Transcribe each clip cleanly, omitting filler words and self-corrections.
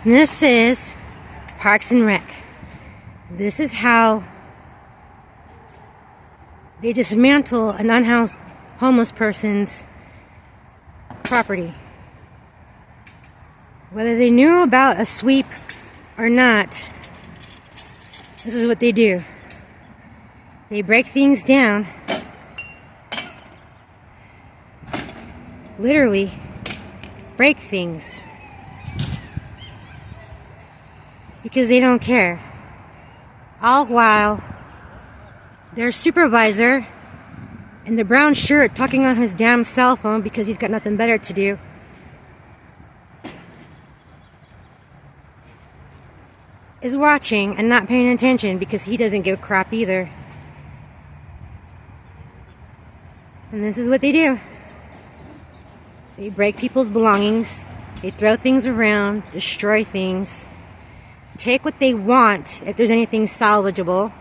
This is Parks and Rec. This is how they dismantle an unhoused homeless person's property. Whether they knew about a sweep or not, this is what they do. They break things down. Literally break things. Because they don't care. All while their supervisor in the brown shirt talking on his damn cell phone because he's got nothing better to do is watching and not paying attention because he doesn't give a crap either. And this is what they do. They break people's belongings. They throw things around, destroy things. Take what they want if there's anything salvageable.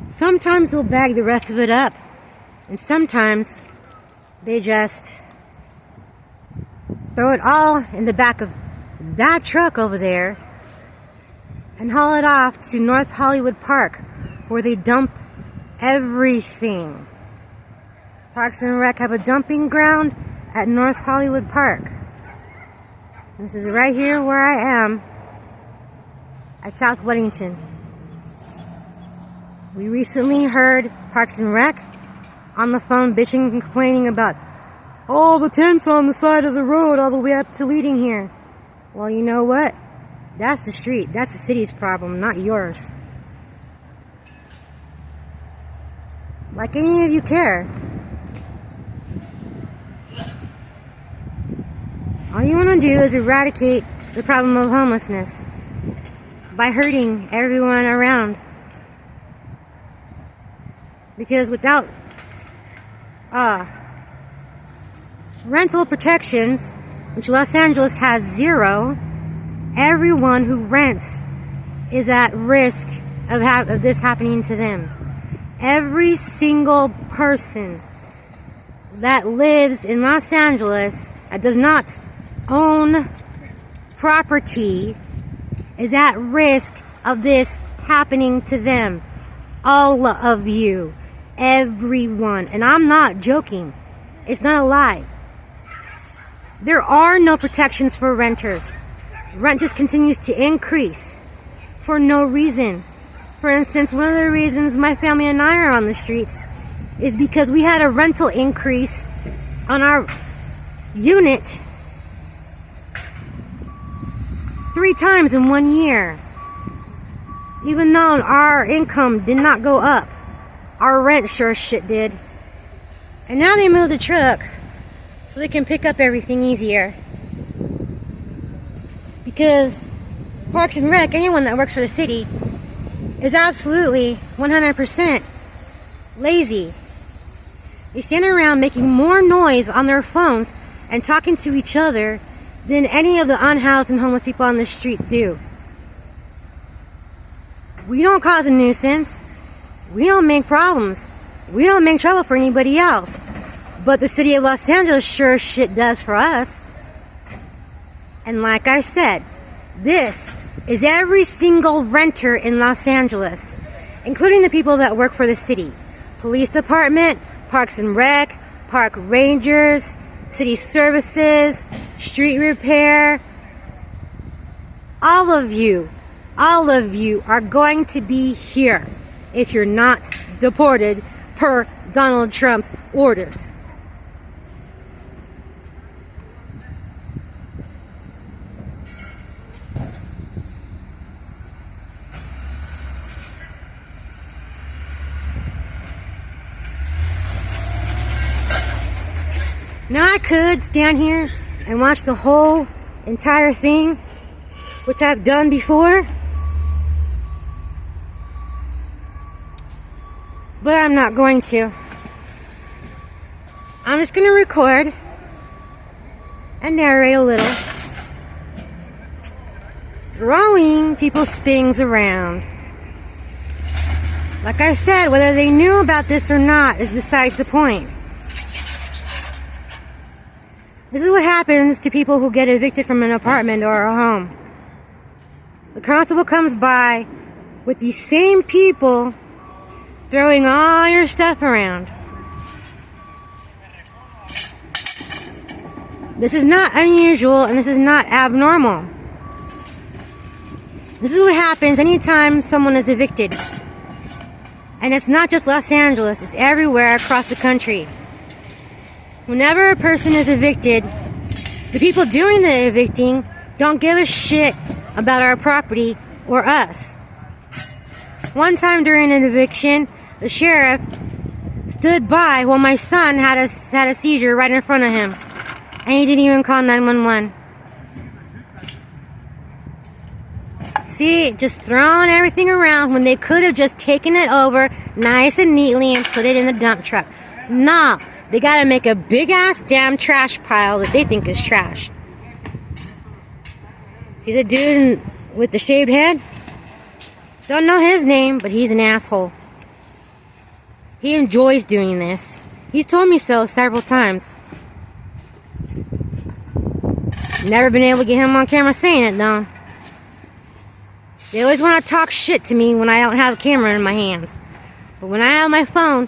Sometimes they'll bag the rest of it up. And sometimes they just throw it all in the back of that truck over there and haul it off to North Hollywood Park where they dump everything. Parks and Rec have a dumping ground at North Hollywood Park. This is right here where I am at South Weddington. We recently heard Parks and Rec on the phone bitching and complaining about all the tents on the side of the road all the way up to leading here. Well, you know what? That's the street. That's the city's problem, not yours. Like any of you care. All you want to do is eradicate the problem of homelessness by hurting everyone around. Because without rental protections, which Los Angeles has zero, everyone who rents is at risk of this happening to them. Every single person that lives in Los Angeles that does not own property is at risk of this happening to them. All of you. Everyone. And I'm not joking. It's not a lie. There are no protections for renters. Rent just continues to increase for no reason. For instance, one of the reasons my family and I are on the streets is because we had a rental increase on our unit 3 times in 1 year. Even though our income did not go up, our rent sure as shit did. And now they moved the truck so they can pick up everything easier. Because Parks and Rec, anyone that works for the city, is absolutely 100% lazy. They stand around making more noise on their phones and talking to each other than any of the unhoused and homeless people on the street do. We don't cause a nuisance. We don't make problems. We don't make trouble for anybody else. But the city of Los Angeles sure shit does for us. And like I said, this is every single renter in Los Angeles, including the people that work for the city. Police department, Parks and Rec, park rangers, city services, street repair. All of you are going to be here if you're not deported per Donald Trump's orders. Now I could stand here and watch the whole entire thing, which I've done before, but I'm not going to. I'm just going to record and narrate a little, throwing people's things around. Like I said, whether they knew about this or not is besides the point. This is what happens to people who get evicted from an apartment or a home. The constable comes by with these same people throwing all your stuff around. This is not unusual and this is not abnormal. This is what happens anytime someone is evicted. And it's not just Los Angeles, it's everywhere across the country. Whenever a person is evicted, the people doing the evicting don't give a shit about our property or us. One time during an eviction, the sheriff stood by while my son had a seizure right in front of him. And he didn't even call 911. See, just throwing everything around when they could have just taken it over nice and neatly and put it in the dump truck. Nah, they gotta make a big ass damn trash pile that they think is trash. See the dude with the shaved head? Don't know his name, but he's an asshole. He enjoys doing this. He's told me so several times. Never been able to get him on camera saying it though. They always want to talk shit to me when I don't have a camera in my hands. But when I have my phone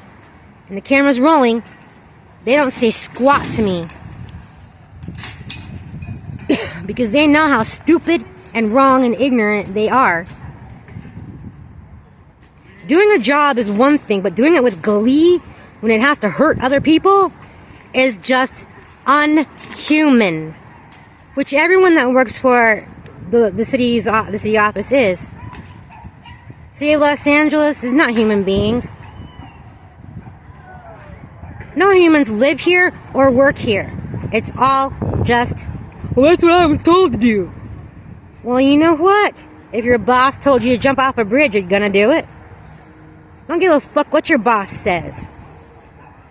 and the camera's rolling, they don't say squat to me. Because they know how stupid and wrong and ignorant they are. Doing a job is one thing, but doing it with glee when it has to hurt other people is just unhuman. Which everyone that works for the city office is. City of Los Angeles is not human beings. No humans live here or work here. It's all just, well, that's what I was told to do. Well, you know what? If your boss told you to jump off a bridge, you're gonna do it. Don't give a fuck what your boss says.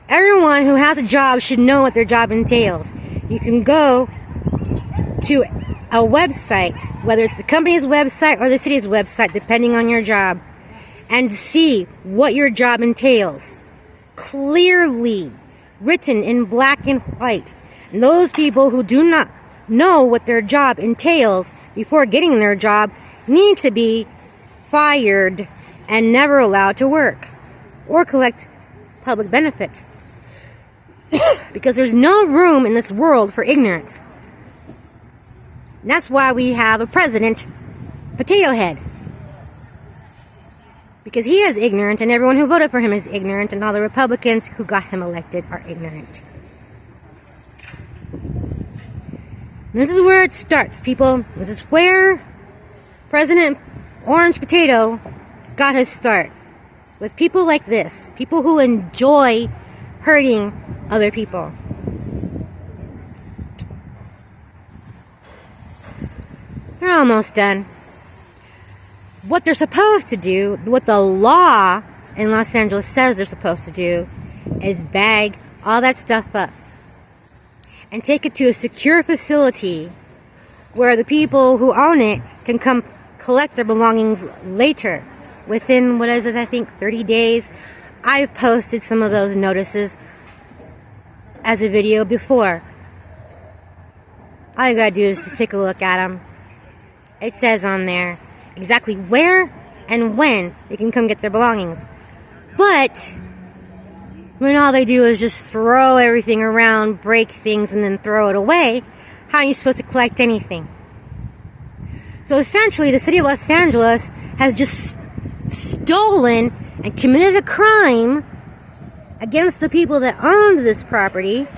Everyone who has a job should know what their job entails. You can go to a website, whether it's the company's website or the city's website, depending on your job, and see what your job entails. Clearly written in black and white. And those people who do not know what their job entails before getting their job need to be fired and never allowed to work or collect public benefits. Because there's no room in this world for ignorance. And that's why we have a president, Potato Head. Because he is ignorant and everyone who voted for him is ignorant and all the Republicans who got him elected are ignorant. And this is where it starts, people. This is where President Orange Potato got his start. With people like this. People who enjoy hurting other people. They're almost done. What they're supposed to do, what the law in Los Angeles says they're supposed to do, is bag all that stuff up and take it to a secure facility where the people who own it can come collect their belongings later. Within, what is it, I think 30 days. I've posted some of those notices as a video before. All you gotta do is just take a look at them. It says on there exactly where and when they can come get their belongings. But when all they do is just throw everything around, break things, and then throw it away, how are you supposed to collect anything? So essentially, the city of Los Angeles has just stolen and committed a crime against the people that owned this property.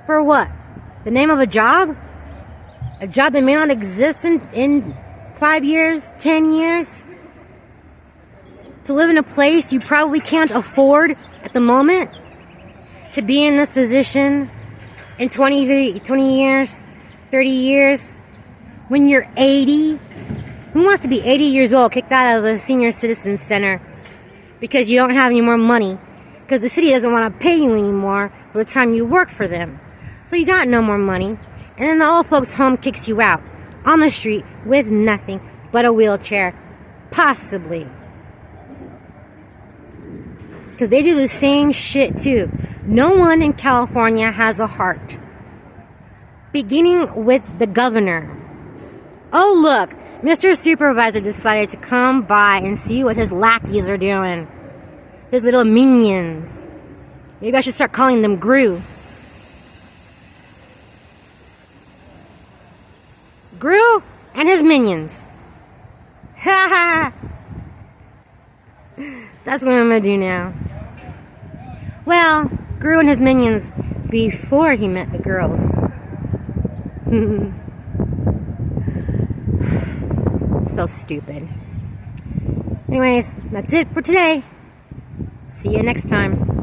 For what? The name of a job? A job that may not exist in 5 years, 10 years? To live in a place you probably can't afford at the moment? To be in this position in 20 years, 30 years? When you're 80? Who wants to be 80 years old, kicked out of a senior citizen center because you don't have any more money? Because the city doesn't want to pay you anymore for the time you work for them. So you got no more money. And then the old folks' home kicks you out on the street with nothing but a wheelchair. Possibly. Because they do the same shit too. No one in California has a heart. Beginning with the governor. Oh look, Mr. Supervisor decided to come by and see what his lackeys are doing. His little minions. Maybe I should start calling them Gru. Gru and his minions. Ha ha! That's what I'm gonna do now. Well, Gru and his minions before he met the girls. So stupid. Anyways, that's it for today. See you next time.